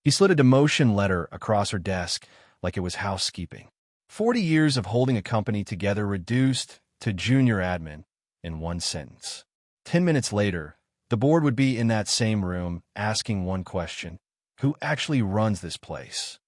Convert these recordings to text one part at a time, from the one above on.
He slid a demotion letter across her desk like it was housekeeping. 40 years of holding a company together reduced to junior admin in one sentence. 10 minutes later, the board would be in that same room asking one question: who actually runs this place?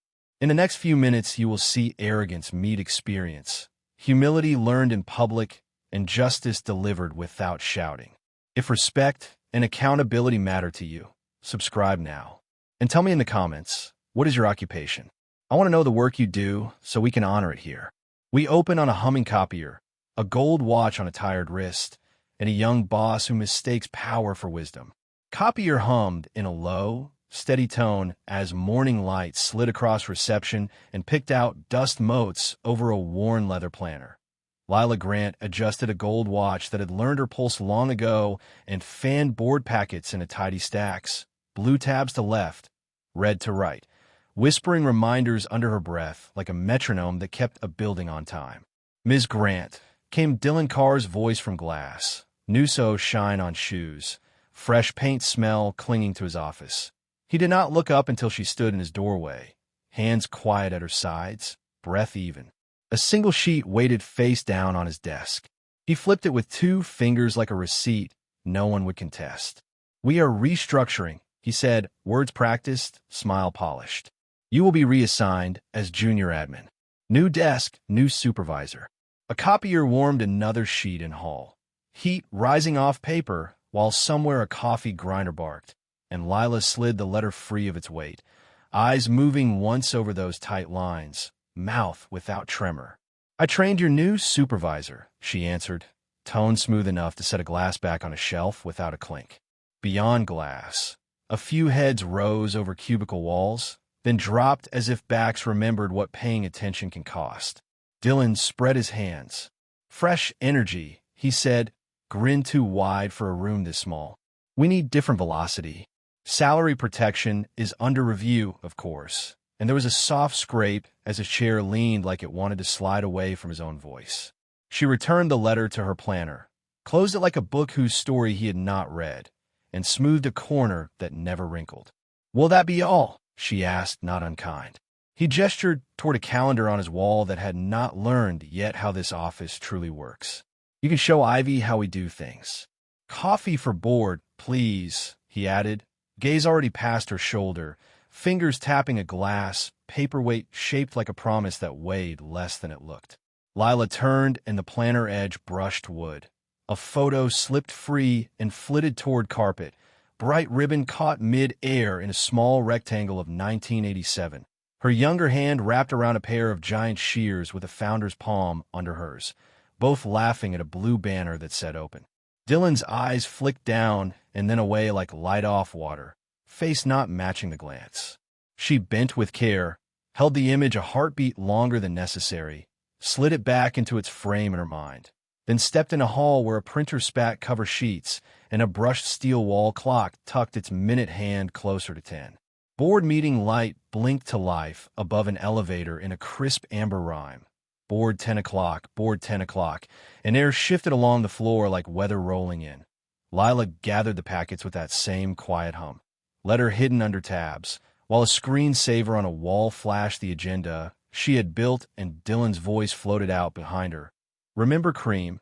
In the next few minutes, you will see arrogance meet experience, humility learned in public, and justice delivered without shouting. If respect and accountability matter to you, subscribe now. And tell me in the comments, what is your occupation? I want to know the work you do so we can honor it here. We open on a humming copier, a gold watch on a tired wrist, and a young boss who mistakes power for wisdom. Copier hummed in a low, steady tone as morning light slid across reception and picked out dust motes over a worn leather planner. Lila Grant adjusted a gold watch that had learned her pulse long ago and fanned board packets into tidy stacks, blue tabs to left, red to right, whispering reminders under her breath like a metronome that kept a building on time. "Ms. Grant," came Dylan Carr's voice from glass, Nuso shine on shoes, fresh paint smell clinging to his office. He did not look up until she stood in his doorway, hands quiet at her sides, breath even. A single sheet weighted face down on his desk. He flipped it with 2 fingers like a receipt no one would contest. "We are restructuring," he said, words practiced, smile polished. "You will be reassigned as junior admin. New desk, new supervisor." A copier warmed another sheet in hall, heat rising off paper while somewhere a coffee grinder barked, and Lila slid the letter free of its weight, eyes moving once over those tight lines, mouth without tremor. "I trained your new supervisor," she answered, tone smooth enough to set a glass back on a shelf without a clink. Beyond glass, a few heads rose over cubicle walls, then dropped as if backs remembered what paying attention can cost. Dylan spread his hands. "Fresh energy," he said, grin too wide for a room this small. "We need different velocity. Salary protection is under review, of course." And there was a soft scrape as his chair leaned like it wanted to slide away from his own voice. She returned the letter to her planner, closed it like a book whose story he had not read, and smoothed a corner that never wrinkled. "Will that be all?" she asked, not unkind. He gestured toward a calendar on his wall that had not learned yet how this office truly works. "You can show Ivy how we do things." "Coffee for board, please," he added, gaze already past her shoulder, fingers tapping a glass, paperweight shaped like a promise that weighed less than it looked. Lila turned and the planner edge brushed wood. A photo slipped free and flitted toward carpet, bright ribbon caught mid-air in a small rectangle of 1987. Her younger hand wrapped around a pair of giant shears with a founder's palm under hers, both laughing at a blue banner that said open. Dylan's eyes flicked down and then away like light-off water, face not matching the glance. She bent with care, held the image a heartbeat longer than necessary, slid it back into its frame in her mind, then stepped in a hall where a printer spat cover sheets and a brushed steel wall clock tucked its minute hand closer to 10. Board meeting light blinked to life above an elevator in a crisp amber rhyme. Board 10 o'clock, board 10 o'clock, and air shifted along the floor like weather rolling in. Lila gathered the packets with that same quiet hum, letter hidden under tabs, while a screensaver on a wall flashed the agenda she had built and Dylan's voice floated out behind her. "Remember cream?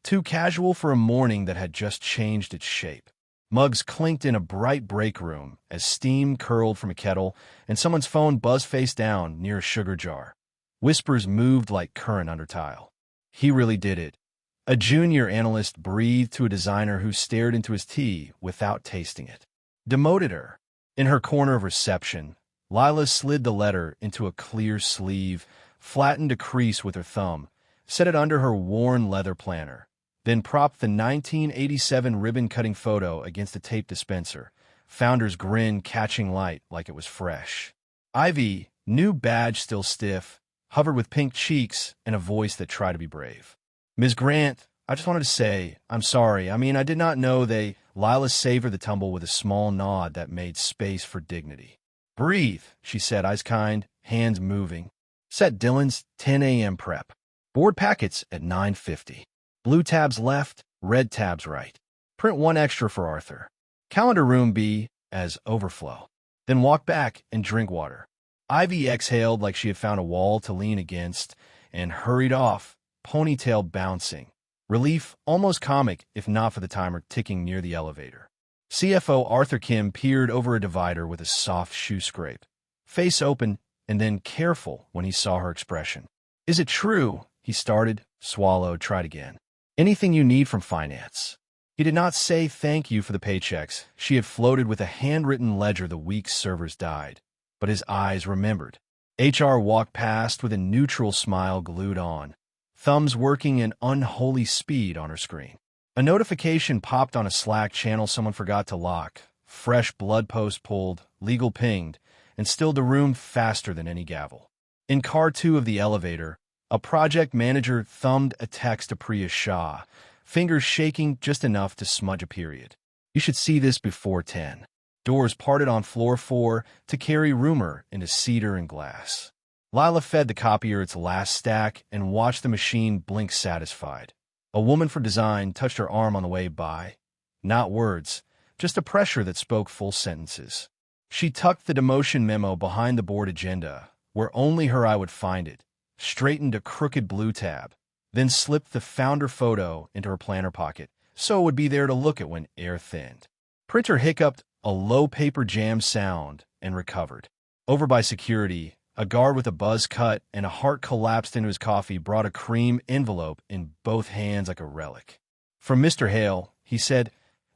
Too casual for a morning that had just changed its shape." Mugs clinked in a bright break room as steam curled from a kettle and someone's phone buzzed face down near a sugar jar. Whispers moved like current under tile. "He really did it." A junior analyst breathed to a designer who stared into his tea without tasting it. Demoted her. In her corner of reception, Lila slid the letter into a clear sleeve, flattened a crease with her thumb, set it under her worn leather planner, then propped the 1987 ribbon-cutting photo against a tape dispenser, founder's grin catching light like it was fresh. Ivy, new badge still stiff, hovered with pink cheeks and a voice that tried to be brave. "Ms. Grant, I just wanted to say, I'm sorry. I did not know they—" Lila savored the tumble with a small nod that made space for dignity. "Breathe," she said, eyes kind, hands moving. "Set Dylan's 10 a.m. prep. Board packets at 9:50. Blue tabs left, red tabs right. Print 1 extra for Arthur. Calendar room B as overflow." then walk back and drink water. Ivy exhaled like she had found a wall to lean against and hurried off, ponytail bouncing. Relief almost comic if not for the timer ticking near the elevator. CFO Arthur Kim peered over a divider with a soft shoe scrape, face open and then careful when he saw her expression. "Is it true?" he started, swallowed, tried again. "Anything you need from finance." He did not say thank you for the paychecks. She had floated with a handwritten ledger the week servers died. But his eyes remembered. HR walked past with a neutral smile glued on, thumbs working in unholy speed on her screen. A notification popped on a Slack channel someone forgot to lock. Fresh blog post pulled, legal pinged, and stilled the room faster than any gavel. In car 2 of the elevator, a project manager thumbed a text to Priya Shah, fingers shaking just enough to smudge a period. "You should see this before 10. Doors parted on floor 4 to carry rumor into cedar and glass. Lila fed the copier its last stack and watched the machine blink satisfied. A woman for design touched her arm on the way by. Not words, just a pressure that spoke full sentences. She tucked the demotion memo behind the board agenda, where only her eye would find it, straightened a crooked blue tab, then slipped the founder photo into her planner pocket, so it would be there to look at when air thinned. Printer hiccuped a low paper jam sound and recovered. Over by security, a guard with a buzz cut and a heart collapsed into his coffee brought a cream envelope in both hands like a relic. "From Mr. Hale," he said,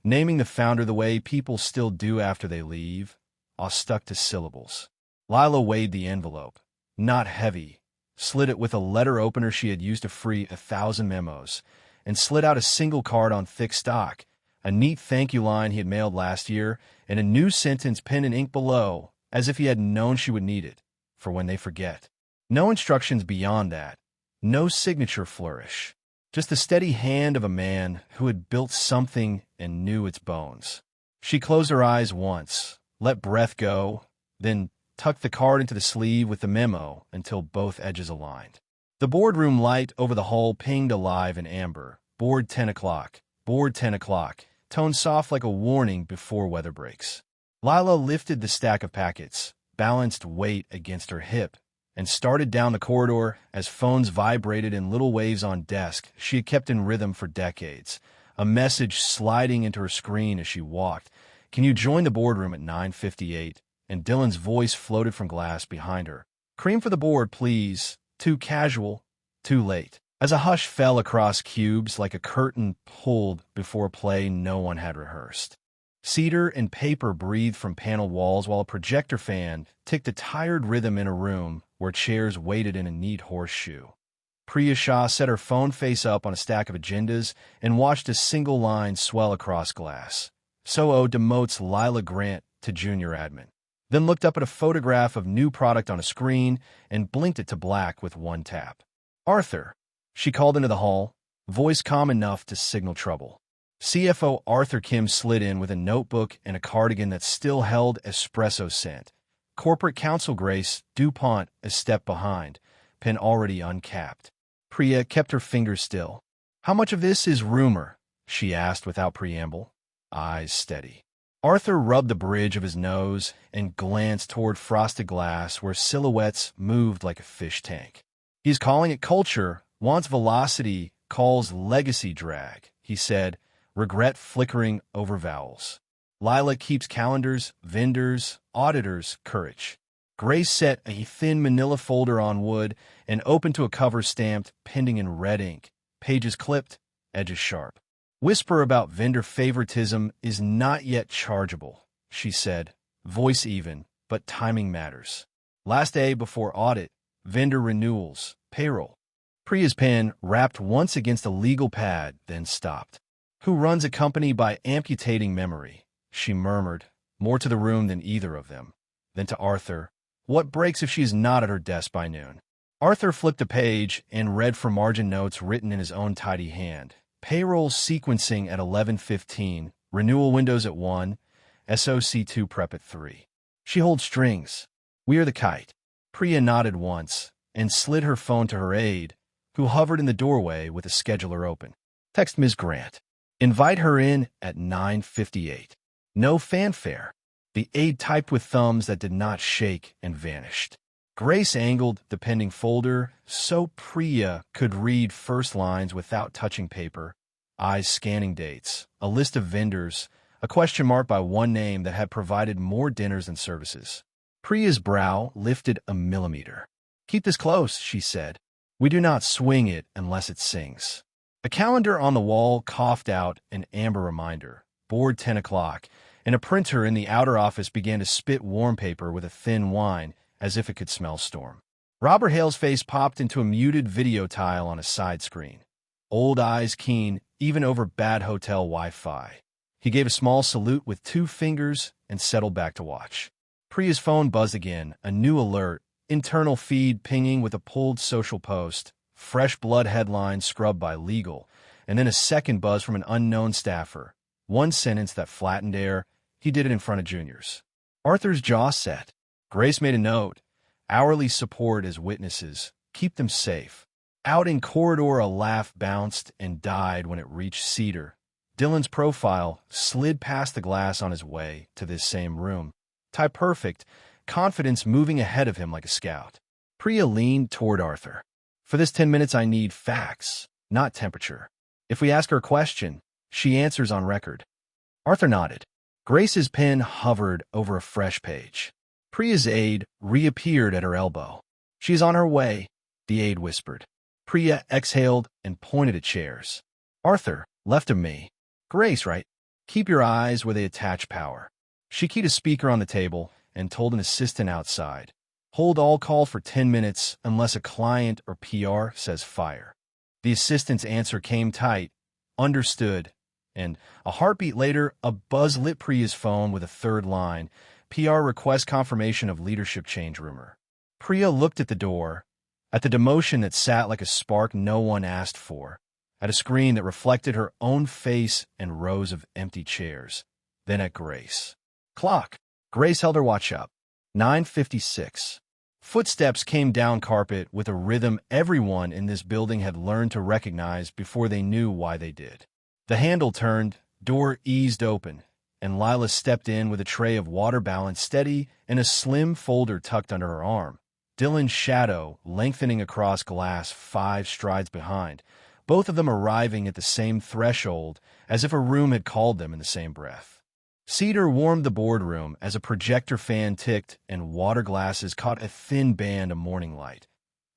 naming the founder the way people still do after they leave, all stuck to syllables. Lila weighed the envelope. Not heavy. Slid it with a letter opener she had used to free 1,000 memos, and slid out a single card on thick stock, a neat thank you line he had mailed last year, and a new sentence pen and ink below, as if he had known she would need it, for when they forget. No instructions beyond that. No signature flourish. Just the steady hand of a man who had built something and knew its bones. She closed her eyes once, let breath go, then tucked the card into the sleeve with the memo until both edges aligned. The boardroom light over the hall pinged alive in amber. Board 10 o'clock. Board 10 o'clock. Toned soft like a warning before weather breaks. Lila lifted the stack of packets, balanced weight against her hip, and started down the corridor as phones vibrated in little waves on desk she had kept in rhythm for decades, a message sliding into her screen as she walked. "Can you join the boardroom at 9:58? And Dylan's voice floated from glass behind her. "Cream for the board, please. Too casual. Too late." As a hush fell across cubes like a curtain pulled before a play no one had rehearsed. Cedar and paper breathed from paneled walls while a projector fan ticked a tired rhythm in a room where chairs waited in a neat horseshoe. Priya Shah set her phone face up on a stack of agendas and watched a single line swell across glass. "So Demotes Lila Grant to junior admin." Then looked up at a photograph of new product on a screen and blinked it to black with one tap. "Arthur," she called into the hall, voice calm enough to signal trouble. CFO Arthur Kim slid in with a notebook and a cardigan that still held espresso scent. Corporate counsel Grace DuPont a step behind, pen already uncapped. Priya kept her fingers still. "How much of this is rumor?" she asked without preamble, eyes steady. Arthur rubbed the bridge of his nose and glanced toward frosted glass where silhouettes moved like a fish tank. "He's calling it culture, wants velocity, calls legacy drag," he said, regret flickering over vowels. "Lila keeps calendars, vendors, auditors, courage." Grace set a thin manila folder on wood and opened to a cover stamped, pending in red ink, pages clipped, edges sharp. "Whisper about vendor favoritism is not yet chargeable," she said, voice even, but timing matters. "Last day before audit, vendor renewals, payroll." Priya's pen rapped once against a legal pad, then stopped. "Who runs a company by amputating memory?" she murmured, more to the room than either of them. Then to Arthur, "What breaks if she is not at her desk by noon?" Arthur flipped a page and read from margin notes written in his own tidy hand. "Payroll sequencing at 11:15, renewal windows at 1, SOC2 prep at 3. She holds strings. We are the kite." Priya nodded once and slid her phone to her aide, who hovered in the doorway with a scheduler open. "Text Ms. Grant. Invite her in at 9:58. No fanfare." The aide typed with thumbs that did not shake and vanished. Grace angled the pending folder so Priya could read first lines without touching paper, eyes scanning dates, a list of vendors, a question mark by one name that had provided more dinners and services. Priya's brow lifted a millimeter. "Keep this close," she said. "We do not swing it unless it sings." A calendar on the wall coughed out an amber reminder. Board 10 o'clock, and a printer in the outer office began to spit warm paper with a thin whine as if it could smell storm. Robert Hale's face popped into a muted video tile on a side screen. Old eyes keen, even over bad hotel Wi-Fi. He gave a small salute with 2 fingers and settled back to watch. Priya's phone buzzed again, a new alert, internal feed pinging with a pulled social post, fresh blood headline scrubbed by legal, and then a second buzz from an unknown staffer. One sentence that flattened air. He did it in front of juniors. Arthur's jaw set. Grace made a note. Hourly support as witnesses. Keep them safe. Out in corridor, a laugh bounced and died when it reached Cedar. Dylan's profile slid past the glass on his way to this same room. Type perfect, confidence moving ahead of him like a scout. Priya leaned toward Arthur. "For this 10 minutes I need facts, not temperature. If we ask her a question, she answers on record." Arthur nodded. Grace's pen hovered over a fresh page. Priya's aide reappeared at her elbow. "She's on her way," the aide whispered. Priya exhaled and pointed at chairs. "Arthur, left of me. Grace, right? Keep your eyes where they attach power." She keyed a speaker on the table and told an assistant outside, "Hold all call for 10 minutes unless a client or PR says fire." The assistant's answer came tight, "Understood," and a heartbeat later, a buzz lit Priya's phone with a third line, "PR request confirmation of leadership change rumor." Priya looked at the door, at the demotion that sat like a spark no one asked for, at a screen that reflected her own face and rows of empty chairs, then at Grace. Clock. Grace held her watch up. 9:56. Footsteps came down carpet with a rhythm everyone in this building had learned to recognize before they knew why they did. The handle turned, door eased open, and Lila stepped in with a tray of water balanced steady and a slim folder tucked under her arm. Dylan's shadow lengthening across glass 5 strides behind, both of them arriving at the same threshold as if a room had called them in the same breath. Cedar warmed the boardroom as a projector fan ticked and water glasses caught a thin band of morning light.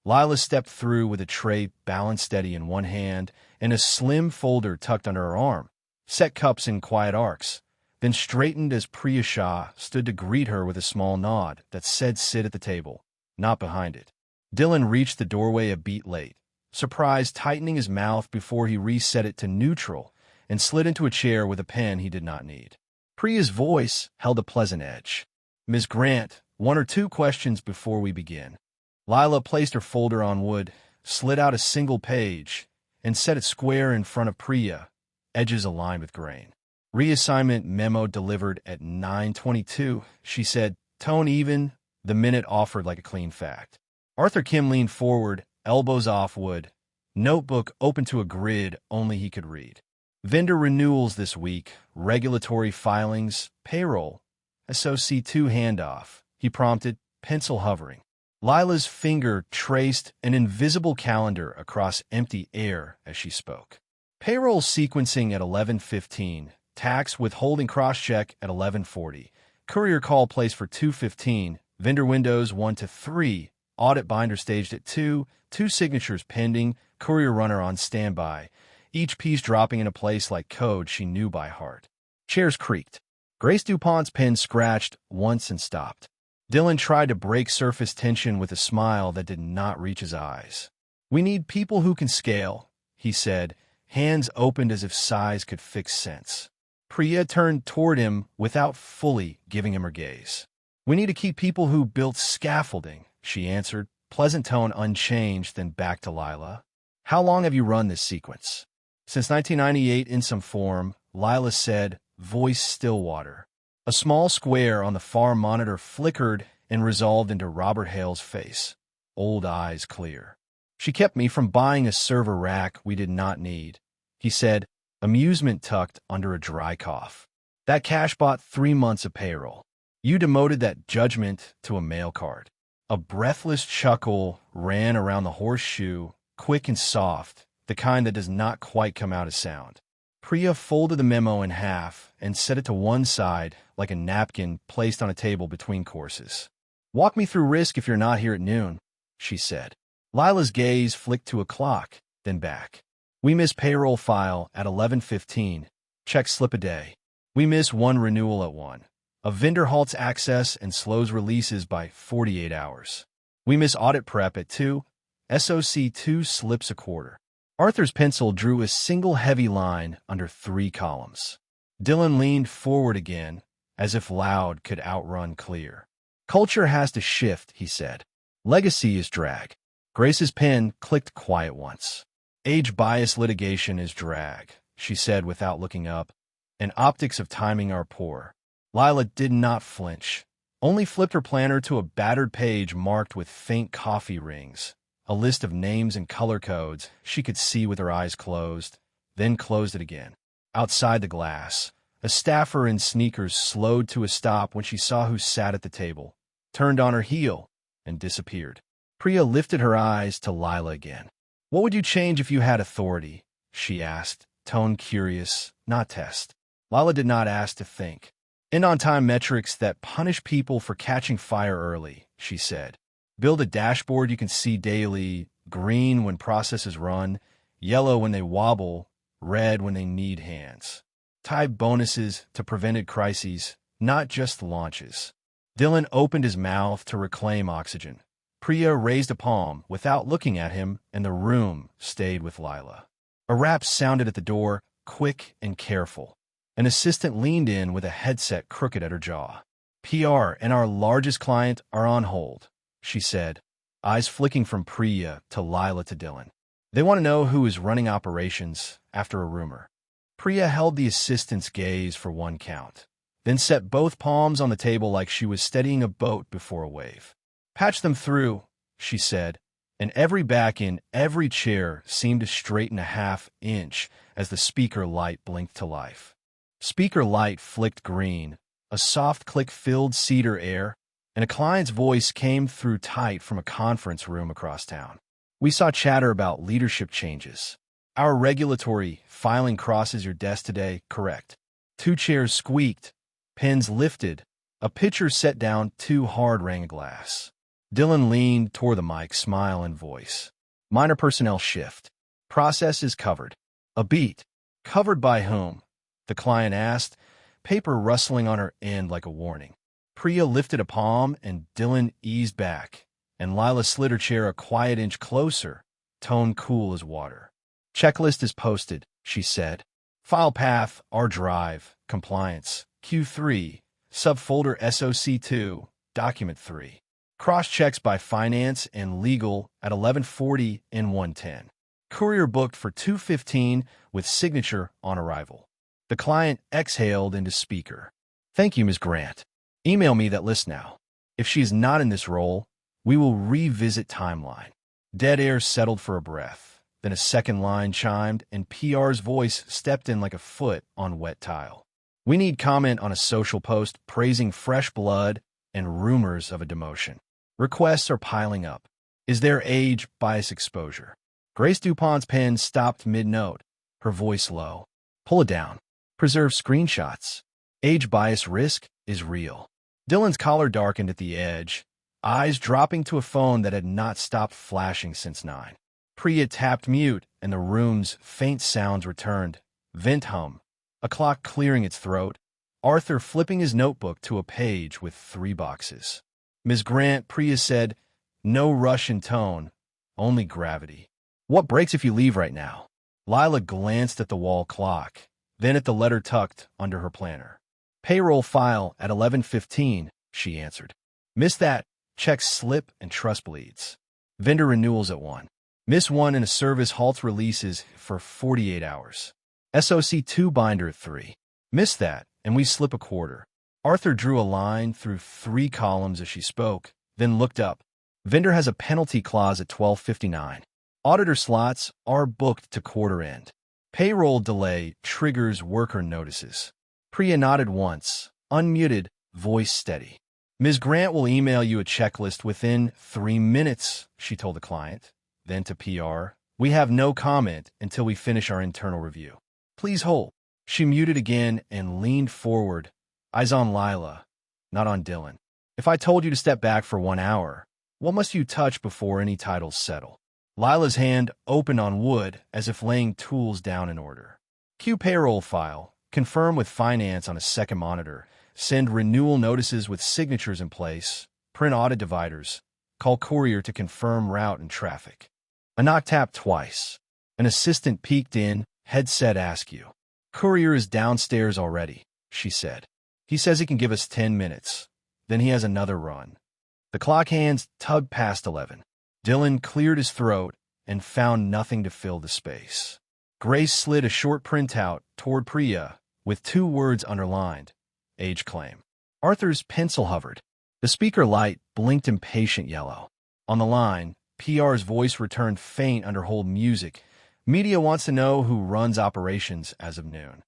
Lila stepped through with a tray balanced steady in one hand and a slim folder tucked under her arm, set cups in quiet arcs, then straightened as Priya Shah stood to greet her with a small nod that said sit at the table, not behind it. Dylan reached the doorway a beat late, surprise tightening his mouth before he reset it to neutral and slid into a chair with a pen he did not need. Priya's voice held a pleasant edge. "Ms. Grant, 1 or 2 questions before we begin." Lila placed her folder on wood, slid out a single page, and set it square in front of Priya, edges aligned with grain. "Reassignment memo delivered at 9:22, she said, tone even, the minute offered like a clean fact. Arthur Kim leaned forward, elbows off wood, notebook open to a grid only he could read. "Vendor renewals this week, regulatory filings, payroll, SOC2 handoff," he prompted, pencil hovering. Lila's finger traced an invisible calendar across empty air as she spoke. "Payroll sequencing at 11:15, tax withholding cross-check at 11:40, courier call placed for 2:15, vendor windows 1 to 3, audit binder staged at 2, 2 signatures pending, courier runner on standby, each piece dropping in a place like code she knew by heart." Chairs creaked. Grace DuPont's pen scratched once and stopped. Dylan tried to break surface tension with a smile that did not reach his eyes. "We need people who can scale," he said, hands opened as if size could fix sense. Priya turned toward him without fully giving him her gaze. "We need to keep people who built scaffolding," she answered, pleasant tone unchanged, then back to Lila. "How long have you run this sequence?" "Since 1998 in some form," Lila said, voice still water. A small square on the far monitor flickered and resolved into Robert Hale's face, old eyes clear. "She kept me from buying a server rack we did not need," he said, amusement tucked under a dry cough. "That cash bought 3 months of payroll." You demoted that judgment to a mail card. A breathless chuckle ran around the horseshoe, quick and soft, the kind that does not quite come out as sound. Priya folded the memo in half and set it to one side like a napkin placed on a table between courses. "Walk me through risk if you're not here at noon," she said. Lila's gaze flicked to a clock, then back. "We miss payroll file at 11:15. Check slip a day. We miss one renewal at 1. A vendor halts access and slows releases by 48 hours. We miss audit prep at 2. SOC2 slips a quarter." Arthur's pencil drew a single heavy line under 3 columns. Dylan leaned forward again, as if loud could outrun clear. "Culture has to shift," he said. "Legacy is drag." Grace's pen clicked quiet once. "Age bias litigation is drag," she said without looking up, "and optics of timing are poor." Lila did not flinch, only flipped her planner to a battered page marked with faint coffee rings, a list of names and color codes she could see with her eyes closed, then closed it again. Outside the glass, a staffer in sneakers slowed to a stop when she saw who sat at the table, turned on her heel, and disappeared. Priya lifted her eyes to Lila again. "What would you change if you had authority?" she asked, tone curious, not test. Lila did not ask to think. "End on-time metrics that punish people for catching fire early," she said. "Build a dashboard you can see daily, green when processes run, yellow when they wobble, red when they need hands. Tie bonuses to prevented crises, not just launches." Dylan opened his mouth to reclaim oxygen. Priya raised a palm without looking at him, and the room stayed with Lila. A rap sounded at the door, quick and careful. An assistant leaned in with a headset crooked at her jaw. "PR and our largest client are on hold," she said, eyes flicking from Priya to Lila to Dylan. "They want to know who is running operations after a rumor." Priya held the assistant's gaze for one count, then set both palms on the table like she was steadying a boat before a wave. "Patch them through," she said, and every back in every chair seemed to straighten a half-inch as the speaker light blinked to life. Speaker light flicked green, a soft click filled cedar air, and a client's voice came through tight from a conference room across town. "We saw chatter about leadership changes. Our regulatory filing crosses your desk today, correct?" 2 chairs squeaked, pens lifted, a pitcher set down too hard rang a glass. Dylan leaned toward the mic, smile and voice. "Minor personnel shift. Process is covered." "A beat. Covered by whom?" the client asked, paper rustling on her end like a warning. Priya lifted a palm and Dylan eased back, and Lila slid her chair a quiet inch closer, tone cool as water. "Checklist is posted," she said. "File path, R drive, compliance, Q3, subfolder SOC2, document 3. Cross-checks by finance and legal at 11:40 and 1:10. Courier booked for 2:15 with signature on arrival." The client exhaled into speaker. "Thank you, Ms. Grant. Email me that list now. If she is not in this role, we will revisit timeline." Dead air settled for a breath. Then a second line chimed, and PR's voice stepped in like a foot on wet tile. "We need comment on a social post praising fresh blood and rumors of a demotion. Requests are piling up. Is there age bias exposure?" Grace DuPont's pen stopped mid-note, her voice low. "Pull it down. Preserve screenshots. Age bias risk is real." Dylan's collar darkened at the edge, eyes dropping to a phone that had not stopped flashing since 9. Priya tapped mute, and the room's faint sounds returned. Vent hum, a clock clearing its throat, Arthur flipping his notebook to a page with 3 boxes. "Ms. Grant," Priya said, no rush in tone, only gravity. "What breaks if you leave right now?" Lila glanced at the wall clock, then at the letter tucked under her planner. "Payroll file at 11:15, she answered. "Miss that, checks slip and trust bleeds. Vendor renewals at 1. Miss 1 and a service halts releases for 48 hours. SOC2 binder at 3. Miss that, and we slip a quarter." Arthur drew a line through 3 columns as she spoke, then looked up. "Vendor has a penalty clause at 12:59. Auditor slots are booked to quarter end. Payroll delay triggers worker notices." Priya nodded once, unmuted, voice steady. Ms. Grant will email you a checklist within 3 minutes, she told the client. Then to PR, we have no comment until we finish our internal review. Please hold. She muted again and leaned forward, eyes on Lila, not on Dylan. If I told you to step back for 1 hour, what must you touch before any titles settle? Lila's hand opened on wood as if laying tools down in order. Cue payroll file, confirm with finance on a second monitor, send renewal notices with signatures in place, print audit dividers, call courier to confirm route and traffic. A knock tapped twice. An assistant peeked in, headset askew. Courier is downstairs already, she said. He says he can give us 10 minutes. Then he has another run. The clock hands tugged past 11. Dylan cleared his throat and found nothing to fill the space. Grace slid a short printout toward Priya with 2 words underlined. Age claim. Arthur's pencil hovered. The speaker light blinked impatient yellow. On the line, PR's voice returned faint under hold music. Media wants to know who runs operations as of noon.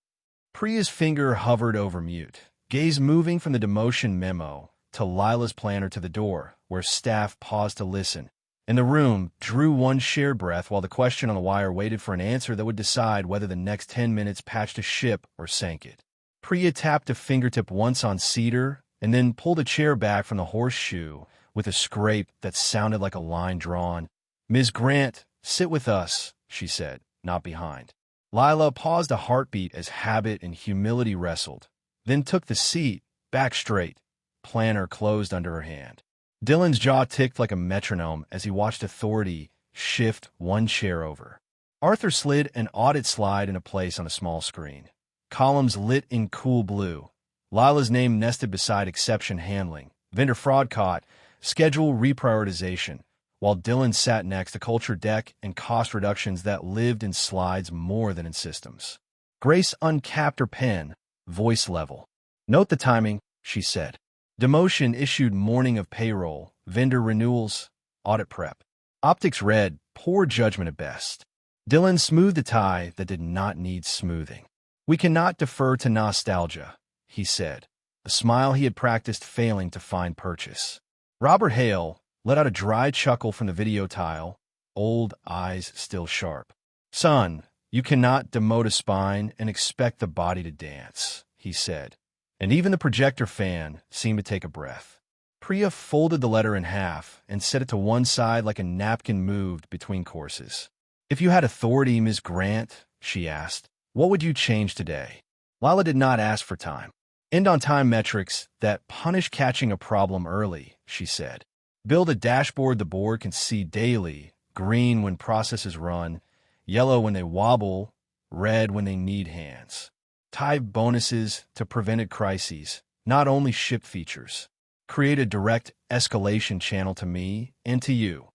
Priya's finger hovered over mute, gaze moving from the demotion memo to Lila's planner to the door, where staff paused to listen. In the room, drew one shared breath while the question on the wire waited for an answer that would decide whether the next 10 minutes patched a ship or sank it. Priya tapped a fingertip once on cedar and then pulled a chair back from the horseshoe with a scrape that sounded like a line drawn. Ms. Grant, sit with us, she said, not behind. Lila paused a heartbeat as habit and humility wrestled, then took the seat, back straight, planner closed under her hand. Dylan's jaw ticked like a metronome as he watched authority shift one chair over. Arthur slid an audit slide into place on a small screen. Columns lit in cool blue. Lila's name nested beside exception handling, vendor fraud caught, schedule reprioritization, while Dylan sat next to culture deck and cost reductions that lived in slides more than in systems. Grace uncapped her pen, voice level. Note the timing, she said. Demotion issued morning of payroll, vendor renewals, audit prep. Optics read, poor judgment at best. Dylan smoothed the tie that did not need smoothing. We cannot defer to nostalgia, he said, a smile he had practiced failing to find purchase. Robert Hale let out a dry chuckle from the video tile, old eyes still sharp. Son, you cannot demote a spine and expect the body to dance, he said, and even the projector fan seemed to take a breath. Priya folded the letter in half and set it to one side like a napkin moved between courses. If you had authority, Ms. Grant, she asked, what would you change today? Lila did not ask for time. End on time metrics that punish catching a problem early, she said. Build a dashboard the board can see daily, green when processes run, yellow when they wobble, red when they need hands. Tie bonuses to prevented crises, not only ship features. Create a direct escalation channel to me and to you.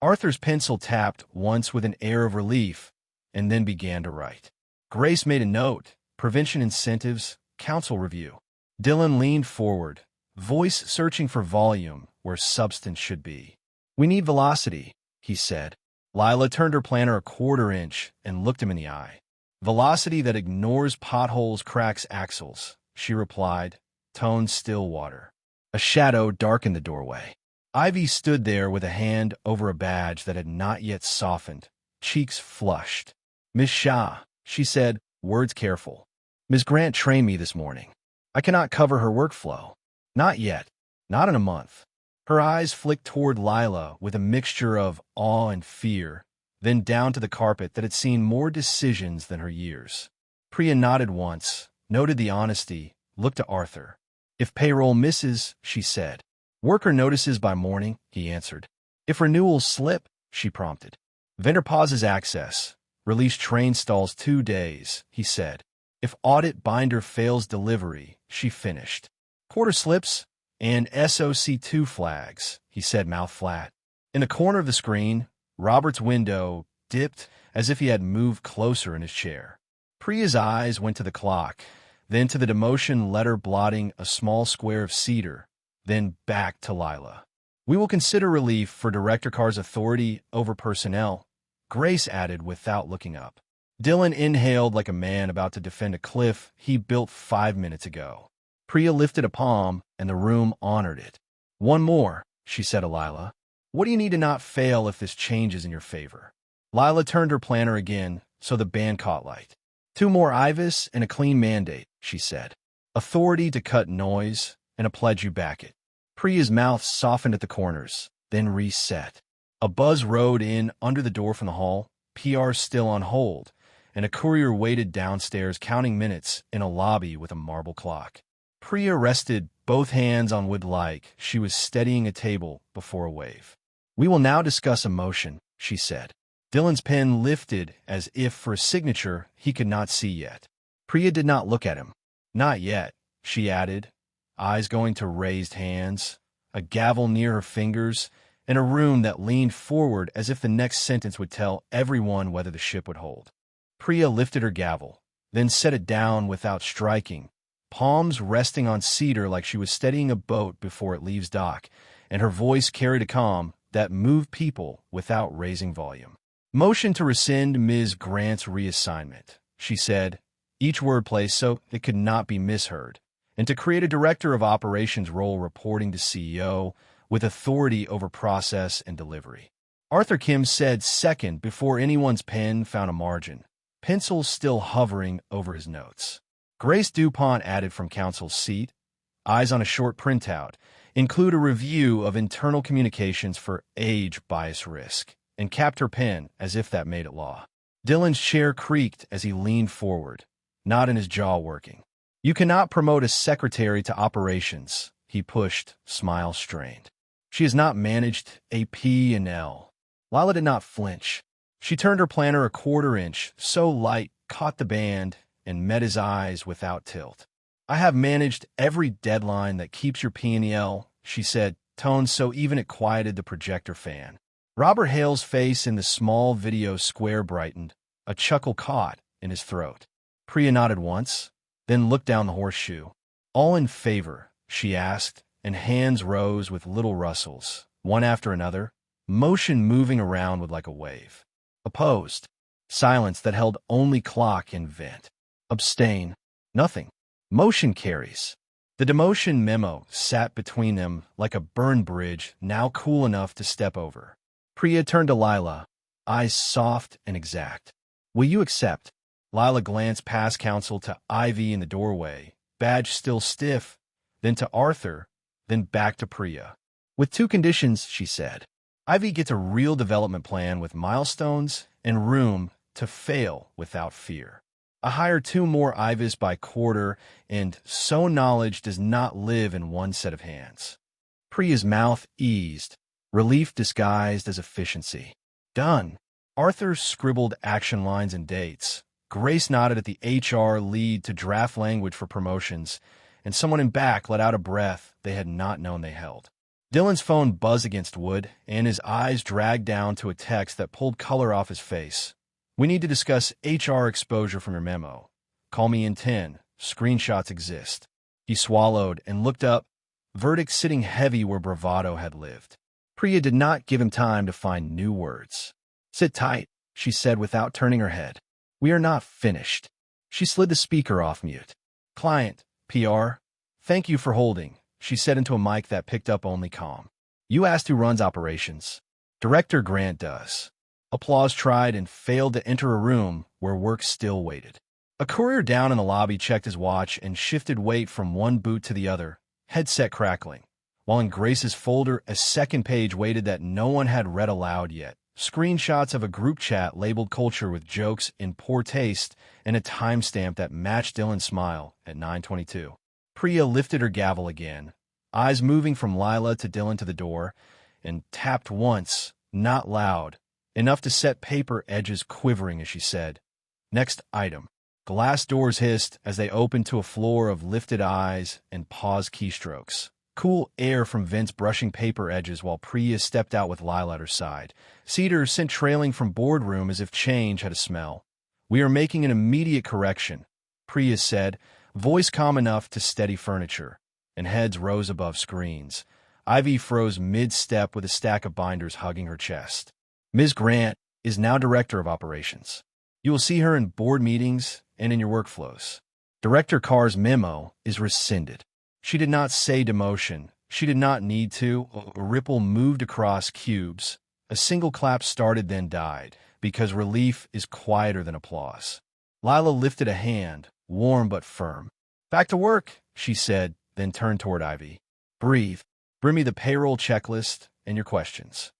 Arthur's pencil tapped once with an air of relief and then began to write. Grace made a note, prevention incentives, council review. Dylan leaned forward, voice searching for volume where substance should be. We need velocity, he said. Lila turned her planner a quarter inch and looked him in the eye. Velocity that ignores potholes, cracks, axles, she replied, tone still water. A shadow darkened the doorway. Ivy stood there with a hand over a badge that had not yet softened, cheeks flushed. Miss Shah, she said, words careful. Ms. Grant trained me this morning. I cannot cover her workflow. Not yet. Not in a month. Her eyes flicked toward Lila with a mixture of awe and fear, then down to the carpet that had seen more decisions than her years. Priya nodded once, noted the honesty, looked to Arthur. If payroll misses, she said. Worker notices by morning, he answered. If renewals slip, she prompted. Vendor pauses access. Release train stalls 2 days, he said. If audit binder fails delivery, she finished. Quarter slips and SOC2 flags, he said, mouth flat. In the corner of the screen, Robert's window dipped as if he had moved closer in his chair. Priya's eyes went to the clock, then to the demotion letter blotting a small square of cedar, then back to Lila. We will consider relief for Director Carr's authority over personnel, Grace added without looking up. Dylan inhaled like a man about to defend a cliff he built 5 minutes ago. Priya lifted a palm, and the room honored it. "One more," she said to Lila. "What do you need to not fail if this changes in your favor?" Lila turned her planner again, so the band caught light. "2 more IVAs and a clean mandate," she said. "Authority to cut noise, and a pledge you back it." Priya's mouth softened at the corners, then reset. A buzz rode in under the door from the hall, PR still on hold, and a courier waited downstairs counting minutes in a lobby with a marble clock. Priya rested both hands on wood like she was steadying a table before a wave. "We will now discuss emotion," she said. Dylan's pen lifted as if for a signature he could not see yet. Priya did not look at him. "Not yet," she added, eyes going to raised hands, a gavel near her fingers, and a room that leaned forward as if the next sentence would tell everyone whether the ship would hold. Priya lifted her gavel, then set it down without striking, palms resting on cedar like she was steadying a boat before it leaves dock, and her voice carried a calm that moved people without raising volume. "Motion to rescind Ms. Grant's reassignment," she said, each word placed so it could not be misheard, and to create a director of operations role reporting to CEO with authority over process and delivery. Arthur Kim said second before anyone's pen found a margin, pencil still hovering over his notes. Grace DuPont added from counsel's seat, eyes on a short printout, include a review of internal communications for age bias risk, and capped her pen as if that made it law. Dylan's chair creaked as he leaned forward, not in his jaw working. "You cannot promote a secretary to operations," he pushed, smile strained. "She has not managed a P&L. Lila did not flinch. She turned her planner a quarter inch, so light, caught the band, and met his eyes without tilt. "I have managed every deadline that keeps your P&L," she said, tone so even it quieted the projector fan. Robert Hale's face in the small video square brightened, a chuckle caught in his throat. Priya nodded once, then looked down the horseshoe. "All in favor?" she asked, and hands rose with little rustles, one after another, motion moving around with like a wave. "Opposed?" Silence that held only clock and vent. "Abstain?" "Nothing." "Motion carries." The demotion memo sat between them like a burn bridge now cool enough to step over. Priya turned to Lila, eyes soft and exact. "Will you accept?" Lila glanced past counsel to Ivy in the doorway, badge still stiff, then to Arthur, then back to Priya. "With 2 conditions," she said. "Ivy gets a real development plan with milestones and room to fail without fear. I hire 2 more Ivys by quarter, and so knowledge does not live in one set of hands." Priya's mouth eased, relief disguised as efficiency. "Done." Arthur scribbled action lines and dates. Grace nodded at the HR lead to draft language for promotions, and someone in back let out a breath they had not known they held. Dylan's phone buzzed against wood, and his eyes dragged down to a text that pulled color off his face. "We need to discuss HR exposure from your memo. Call me in 10. Screenshots exist." He swallowed and looked up, verdict sitting heavy where bravado had lived. Priya did not give him time to find new words. "Sit tight," she said without turning her head. "We are not finished." She slid the speaker off mute. "Client, PR, thank you for holding," she said into a mic that picked up only calm. "You asked who runs operations. Director Grant does." Applause tried and failed to enter a room where work still waited. A courier down in the lobby checked his watch and shifted weight from one boot to the other, headset crackling, while in Grace's folder a second page waited that no one had read aloud yet. Screenshots of a group chat labeled culture with jokes in poor taste and a timestamp that matched Dylan's smile at 9:22. Priya lifted her gavel again, eyes moving from Lila to Dylan to the door, and tapped once, not loud, enough to set paper edges quivering as she said, "Next item." Glass doors hissed as they opened to a floor of lifted eyes and paused keystrokes. Cool air from vents brushing paper edges while Priya stepped out with Lila at her side. Cedar sent trailing from boardroom as if change had a smell. "We are making an immediate correction," Priya said, voice calm enough to steady furniture, and heads rose above screens. Ivy froze mid-step with a stack of binders hugging her chest. "Ms. Grant is now Director of Operations. You will see her in board meetings and in your workflows. Director Carr's memo is rescinded." She did not say demotion. She did not need to. A ripple moved across cubes. A single clap started, then died, because relief is quieter than applause. Lila lifted a hand, warm but firm. "Back to work," she said, then turned toward Ivy. "Breathe. Bring me the payroll checklist and your questions."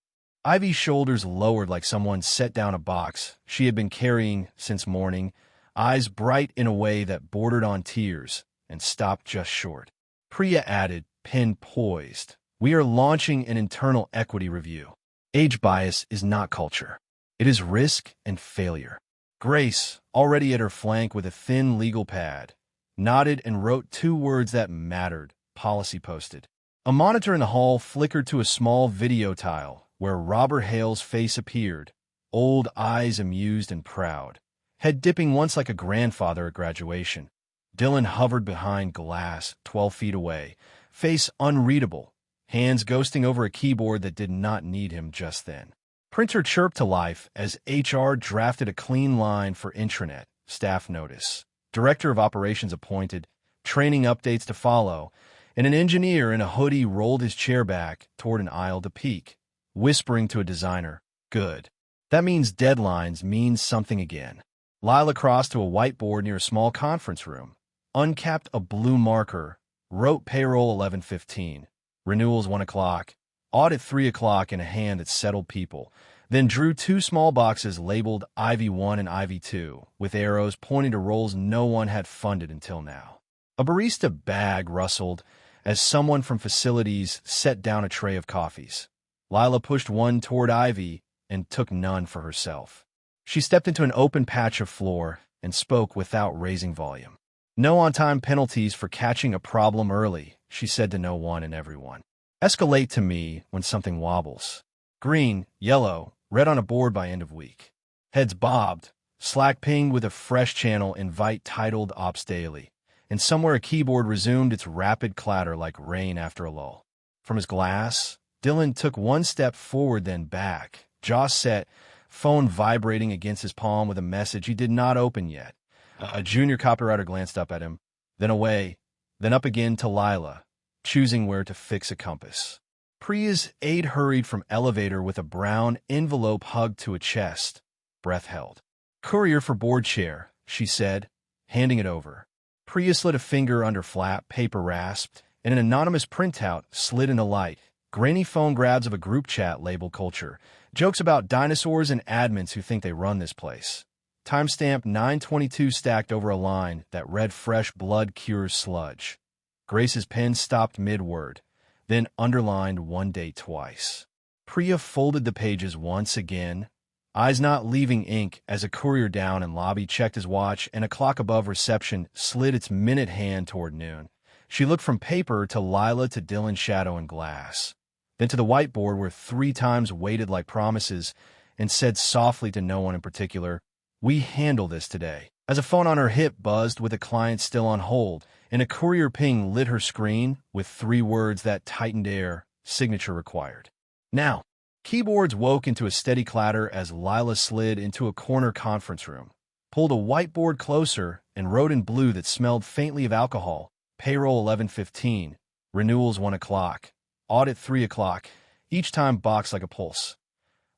Ivy's shoulders lowered like someone set down a box she had been carrying since morning, eyes bright in a way that bordered on tears, and stopped just short. Priya added, pen poised, "We are launching an internal equity review. Age bias is not culture. It is risk and failure." Grace, already at her flank with a thin legal pad, nodded and wrote 2 words that mattered, policy posted. A monitor in the hall flickered to a small video tile where Robert Hale's face appeared, old eyes amused and proud, head dipping once like a grandfather at graduation. Dylan hovered behind glass 12 feet away, face unreadable, hands ghosting over a keyboard that did not need him just then. Printer chirped to life as HR drafted a clean line for intranet, staff notice. Director of operations appointed, training updates to follow, and an engineer in a hoodie rolled his chair back toward an aisle to peek, whispering to a designer, "Good. That means deadlines means something again." Lila crossed to a whiteboard near a small conference room, uncapped a blue marker, wrote payroll 11:15, renewals 1 o'clock, audit 3 o'clock in a hand that settled people, then drew 2 small boxes labeled Ivy 1 and Ivy 2, with arrows pointing to roles no one had funded until now. A barista bag rustled as someone from facilities set down a tray of coffees. Lila pushed one toward Ivy and took none for herself. She stepped into an open patch of floor and spoke without raising volume. "No on-time penalties for catching a problem early," she said to no one and everyone. "Escalate to me when something wobbles. Green, yellow, red on a board by end of week." Heads bobbed. Slack pinged with a fresh channel invite titled Ops Daily, and somewhere a keyboard resumed its rapid clatter like rain after a lull. From his glass, Dylan took 1 step forward, then back, jaw set, phone vibrating against his palm with a message he did not open yet. A junior copywriter glanced up at him, then away, then up again to Lila, choosing where to fix a compass. Priya's aide hurried from elevator with a brown envelope hugged to a chest, breath held. "Courier for board chair," she said, handing it over. Priya slid a finger under flap, paper rasped, and an anonymous printout slid into light. Grainy phone grabs of a group chat labeled culture. Jokes about dinosaurs and admins who think they run this place. Timestamp 9:22 stacked over a line that read fresh blood cures sludge. Grace's pen stopped mid-word, then underlined one date twice. Priya folded the pages once again, eyes not leaving ink as a courier down in lobby checked his watch and a clock above reception slid its minute hand toward noon. She looked from paper to Lila to Dylan's shadow and glass, then to the whiteboard where 3 times weighted like promises and said softly to no one in particular, "We handle this today." As a phone on her hip buzzed with a client still on hold, and a courier ping lit her screen with 3 words that tightened air, signature required. Now, keyboards woke into a steady clatter as Lila slid into a corner conference room, pulled a whiteboard closer, and wrote in blue that smelled faintly of alcohol, payroll 11:15, renewals 1 o'clock, audit 3 o'clock, each time boxed like a pulse.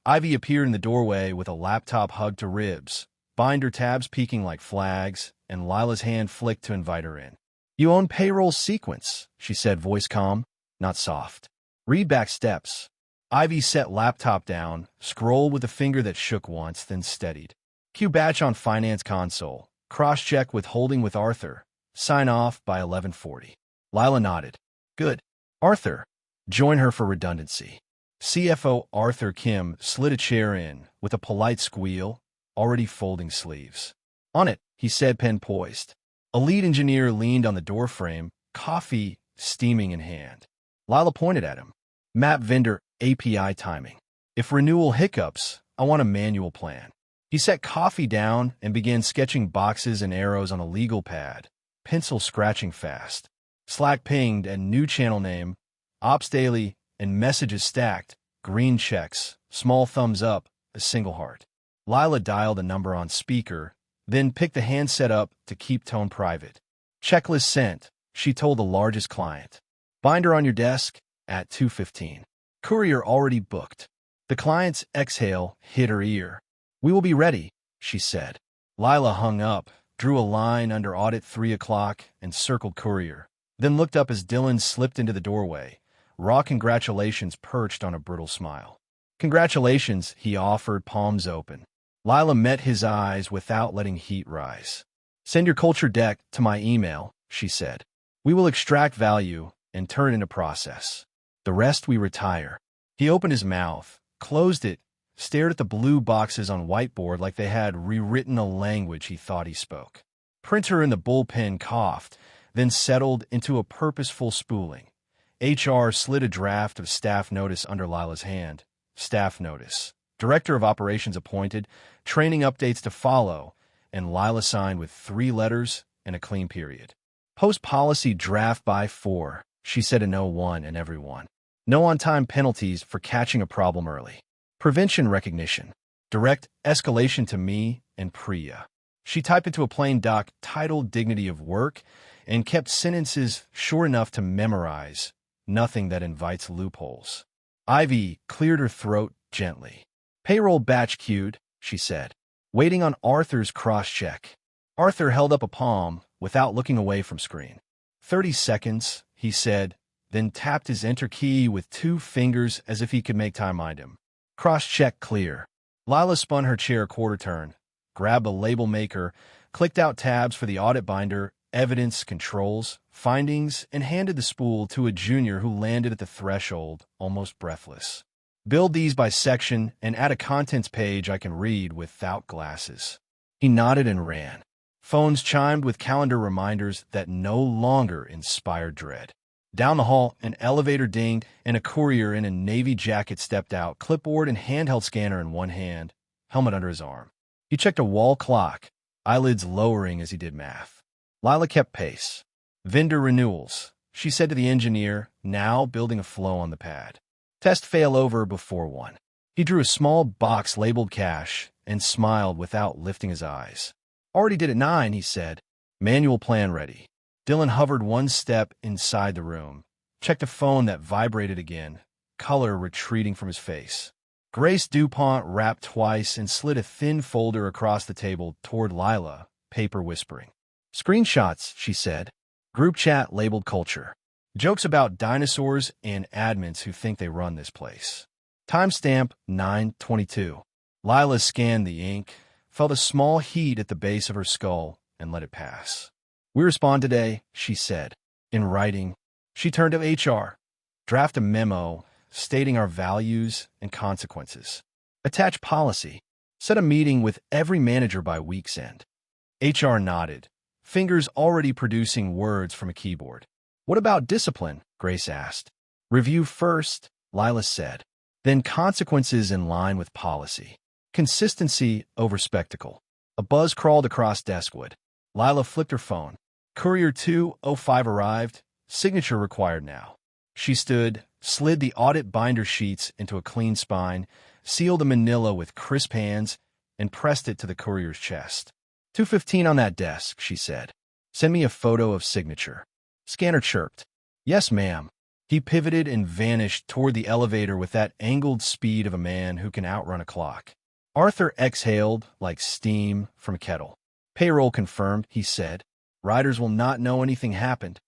Ivy appeared in the doorway with a laptop hugged to ribs, binder tabs peeking like flags, and Lila's hand flicked to invite her in. "You own payroll sequence," she said, voice calm, not soft. "Read back steps." Ivy set laptop down, scrolled with a finger that shook once, then steadied. "Q batch on finance console. Cross-check withholding with Arthur. Sign off by 11:40. Lila nodded. "Good. Arthur." Join her for redundancy. CFO Arthur Kim slid a chair in with a polite squeal, already folding sleeves. "On it," he said, pen poised. A lead engineer leaned on the doorframe, coffee steaming in hand. Lila pointed at him. "Map vendor API timing. If renewal hiccups, I want a manual plan." He set coffee down and began sketching boxes and arrows on a legal pad, pencil scratching fast. Slack pinged and new channel name, Ops Daily, and messages stacked, green checks, small thumbs up, a single heart. Lila dialed a number on speaker, then picked the handset up to keep tone private. "Checklist sent. she told the largest client. Binder on your desk at 2:15. Courier already booked. The client's exhale hit her ear. We will be ready, she said. Lila hung up, drew a line under audit 3 o'clock, and circled courier, then looked up as Dylan slipped into the doorway, raw congratulations perched on a brittle smile. Congratulations, he offered, palms open. Lila met his eyes without letting heat rise. Send your culture deck to my email, she said. We will extract value and turn it into process. The rest we retire. He opened his mouth, closed it, stared at the blue boxes on whiteboard like they had rewritten a language he thought he spoke. Printer in the bullpen coughed, then settled into a purposeful spooling. HR slid a draft of staff notice under Lila's hand. Staff notice. Director of Operations appointed, training updates to follow, and Lila signed with 3 letters and a clean period. Post policy draft by 4, she said to no one and everyone. No on-time penalties for catching a problem early. Prevention recognition. Direct escalation to me and Priya. She typed into a plain doc titled Dignity of Work and kept sentences short enough to memorize, nothing that invites loopholes. Ivy cleared her throat gently. Payroll batch queued, she said, waiting on Arthur's cross-check. Arthur held up a palm without looking away from screen. 30 seconds, he said, then tapped his enter key with 2 fingers as if he could make time mind him. Cross-check clear. Lila spun her chair a quarter turn, grabbed a label maker, clicked out tabs for the audit binder, evidence, controls, findings, and handed the spool to a junior who landed at the threshold, almost breathless. Build these by section and add a contents page I can read without glasses. He nodded and ran. Phones chimed with calendar reminders that no longer inspired dread. Down the hall, an elevator dinged, and a courier in a navy jacket stepped out, clipboard and handheld scanner in one hand, helmet under his arm. He checked a wall clock, eyelids lowering as he did math. Lila kept pace. Vendor renewals, she said to the engineer, now building a flow on the pad. Test failover before 1. He drew a small box labeled cash and smiled without lifting his eyes. Already did at 9, he said. Manual plan ready. Dylan hovered 1 step inside the room, checked a phone that vibrated again, color retreating from his face. Grace DuPont rapped twice and slid a thin folder across the table toward Lila, paper whispering. Screenshots, she said. Group chat labeled culture. Jokes about dinosaurs and admins who think they run this place. Timestamp 9:22. Lila scanned the ink, felt a small heat at the base of her skull, and let it pass. We respond today, she said. In writing, she turned to HR. Draft a memo stating our values and consequences. Attach policy. Set a meeting with every manager by week's end. HR nodded, fingers already producing words from a keyboard. What about discipline? Grace asked. Review first, Lila said. Then consequences in line with policy. Consistency over spectacle. A buzz crawled across deskwood. Lila flicked her phone. Courier 205 arrived. Signature required now. She stood, slid the audit binder sheets into a clean spine, sealed a manila with crisp hands, and pressed it to the courier's chest. 215 on that desk, she said. Send me a photo of signature. Scanner chirped. Yes, ma'am. He pivoted and vanished toward the elevator with that angled speed of a man who can outrun a clock. Arthur exhaled like steam from a kettle. Payroll confirmed, he said. Riders will not know anything happened.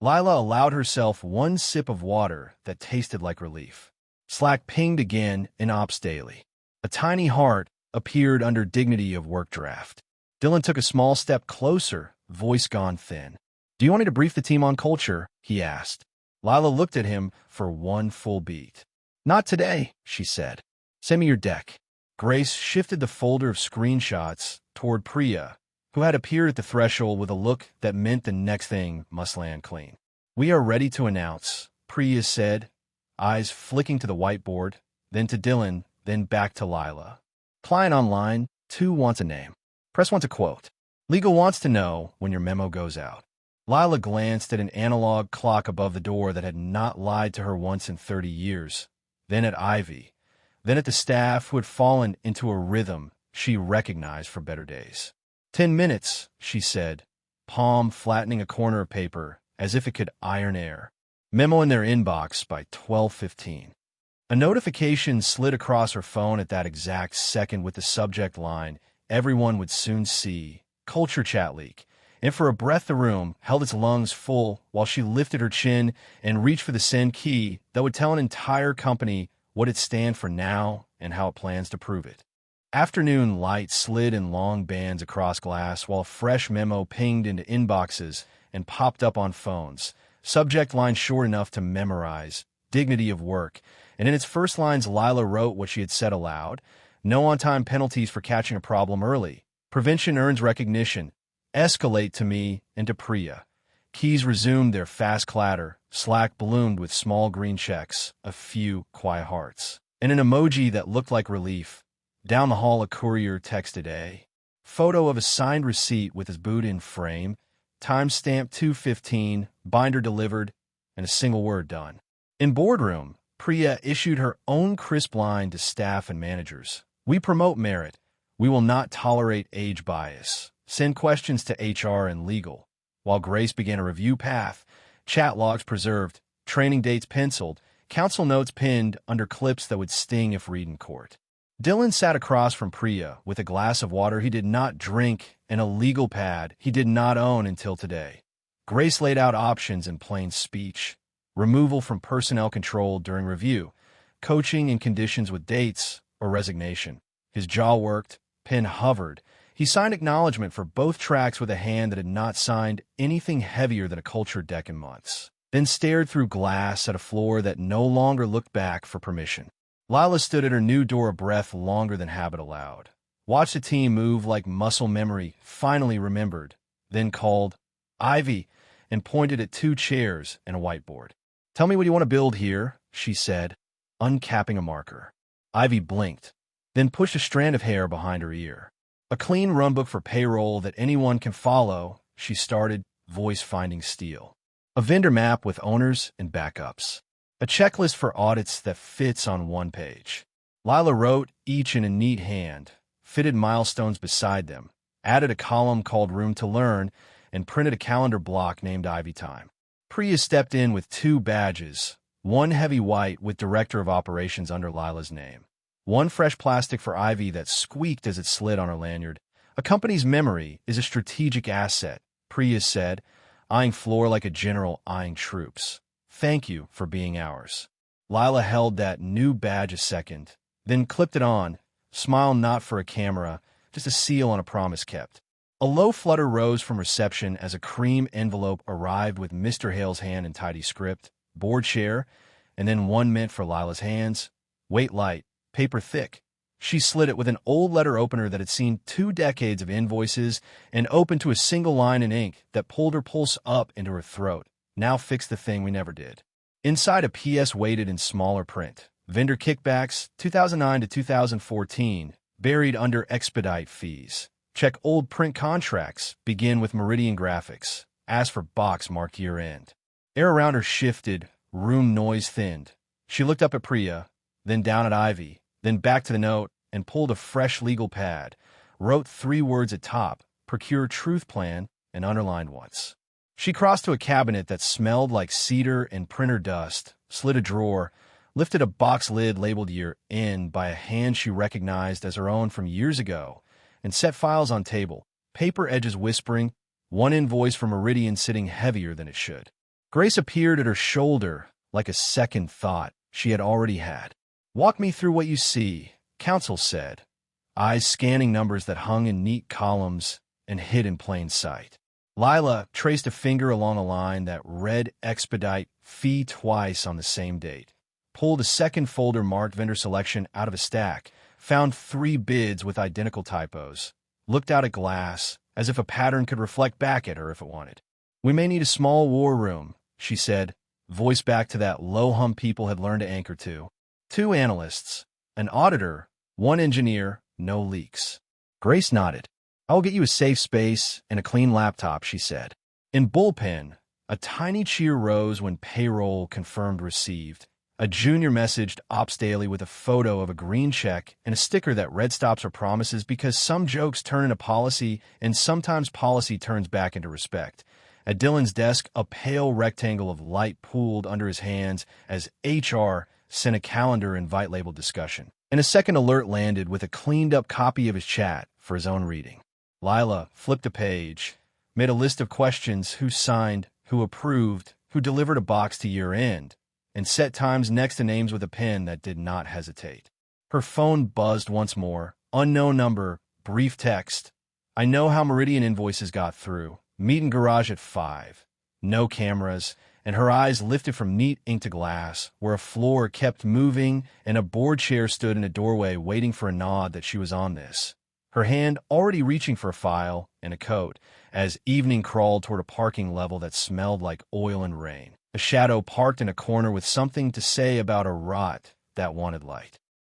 Lila allowed herself 1 sip of water that tasted like relief. Slack pinged again in Ops Daily. A tiny heart appeared under Dignity of Work draft. Dylan took a small step closer, voice gone thin. Do you want me to brief the team on culture? He asked. Lila looked at him for 1 full beat. Not today, she said. Send me your deck. Grace shifted the folder of screenshots toward Priya, who had appeared at the threshold with a look that meant the next thing must land clean. We are ready to announce, Priya said, eyes flicking to the whiteboard, then to Dylan, then back to Lila. Client online, 2 wants a name. Press 1 to quote. Legal wants to know when your memo goes out. Lila glanced at an analog clock above the door that had not lied to her once in 30 years, then at Ivy, then at the staff who had fallen into a rhythm she recognized for better days. 10 minutes, she said, palm flattening a corner of paper, as if it could iron air. Memo in their inbox by 12:15. A notification slid across her phone at that exact second with the subject line, "Everyone would soon see. Culture chat leak." And for a breath the room held its lungs full while she lifted her chin and reached for the send key that would tell an entire company what it stands for now and how it plans to prove it. Afternoon light slid in long bands across glass while a fresh memo pinged into inboxes and popped up on phones. Subject line short enough to memorize, "Dignity of work." And in its first lines, Lila wrote what she had said aloud: "No on-time penalties for catching a problem early. Prevention earns recognition. Escalate to me and to Priya." Keys resumed their fast clatter. Slack ballooned with small green checks, a few quiet hearts, and an emoji that looked like relief. Down the hall, a courier texted a photo of a signed receipt with his boot in frame, timestamp 2:15, binder delivered, and a single word done. In boardroom, Priya issued her own crisp line to staff and managers: "We promote merit. We will not tolerate age bias. Send questions to HR and legal." While Grace began a review path, chat logs preserved, training dates penciled, council notes pinned under clips that would sting if read in court. Dylan sat across from Priya with a glass of water he did not drink and a legal pad he did not own until today. Grace laid out options in plain speech: removal from personnel control during review, coaching in conditions with dates, or resignation. His jaw worked, pen hovered. He signed acknowledgement for both tracks with a hand that had not signed anything heavier than a culture deck in months, then stared through glass at a floor that no longer looked back for permission. Lila stood at her new door a breath longer than habit allowed. Watched the team move like muscle memory finally remembered, then called Ivy and pointed at 2 chairs and a whiteboard. "Tell me what you want to build here," she said, uncapping a marker. Ivy blinked, then pushed a strand of hair behind her ear. "A clean runbook for payroll that anyone can follow," she started, voice finding steel. "A vendor map with owners and backups. A checklist for audits that fits on one page." Lila wrote, each in a neat hand, fitted milestones beside them, added a column called Room to Learn, and printed a calendar block named Ivy Time. Priya stepped in with 2 badges, one heavy white with Director of Operations under Lila's name, one fresh plastic for Ivy that squeaked as it slid on her lanyard. "A company's memory is a strategic asset," Priya said, eyeing floor like a general eyeing troops. "Thank you for being ours." Lila held that new badge a second, then clipped it on, smile not for a camera, just a seal on a promise kept. A low flutter rose from reception as a cream envelope arrived with Mr. Hale's hand in tidy script, board chair, and then one meant for Lila's hands. Weight light, paper thick. She slid it with an old letter opener that had seen 2 decades of invoices and opened to a single line in ink that pulled her pulse up into her throat. "Now fix the thing we never did." Inside, a PS waited in smaller print. "Vendor kickbacks, 2009 to 2014, buried under expedite fees. Check old print contracts, begin with Meridian Graphics. Ask for box marked year end." Air around her shifted, room noise thinned. She looked up at Priya, then down at Ivy, then back to the note, and pulled a fresh legal pad, wrote 3 words at top: "Procure truth plan," and underlined once. She crossed to a cabinet that smelled like cedar and printer dust, slid a drawer, lifted a box lid labeled year end by a hand she recognized as her own from years ago, and set files on table, paper edges whispering, one invoice from Meridian sitting heavier than it should. Grace appeared at her shoulder like a second thought she had already had. "Walk me through what you see," counsel said, eyes scanning numbers that hung in neat columns and hid in plain sight. Lila traced a finger along a line that read expedite fee twice on the same date, pulled a second folder marked vendor selection out of a stack, found 3 bids with identical typos, looked out at glass as if a pattern could reflect back at her if it wanted. "We may need a small war room," she said, voice back to that low hum people had learned to anchor to. 2 analysts, an auditor, 1 engineer, no leaks. Grace nodded. "I will get you a safe space and a clean laptop," she said. In bullpen, a tiny cheer rose when payroll confirmed received. A junior messaged Ops Daily with a photo of a green check and a sticker that read stops or promises because some jokes turn into policy and sometimes policy turns back into respect. At Dylan's desk, a pale rectangle of light pooled under his hands as HR sent a calendar invite labeled discussion. And a second alert landed with a cleaned-up copy of his chat for his own reading. Lila flipped a page, made a list of questions: who signed, who approved, who delivered a box to year-end, and set times next to names with a pen that did not hesitate. Her phone buzzed once more. Unknown number, brief text. I know how Meridian invoices got through. Meet in garage at 5. No cameras, and her eyes lifted from neat ink to glass, where a floor kept moving and a board chair stood in a doorway waiting for a nod that she was on this. Her hand already reaching for a file and a coat, as evening crawled toward a parking level that smelled like oil and rain. A shadow parked in a corner with something to say about a rot that wanted light.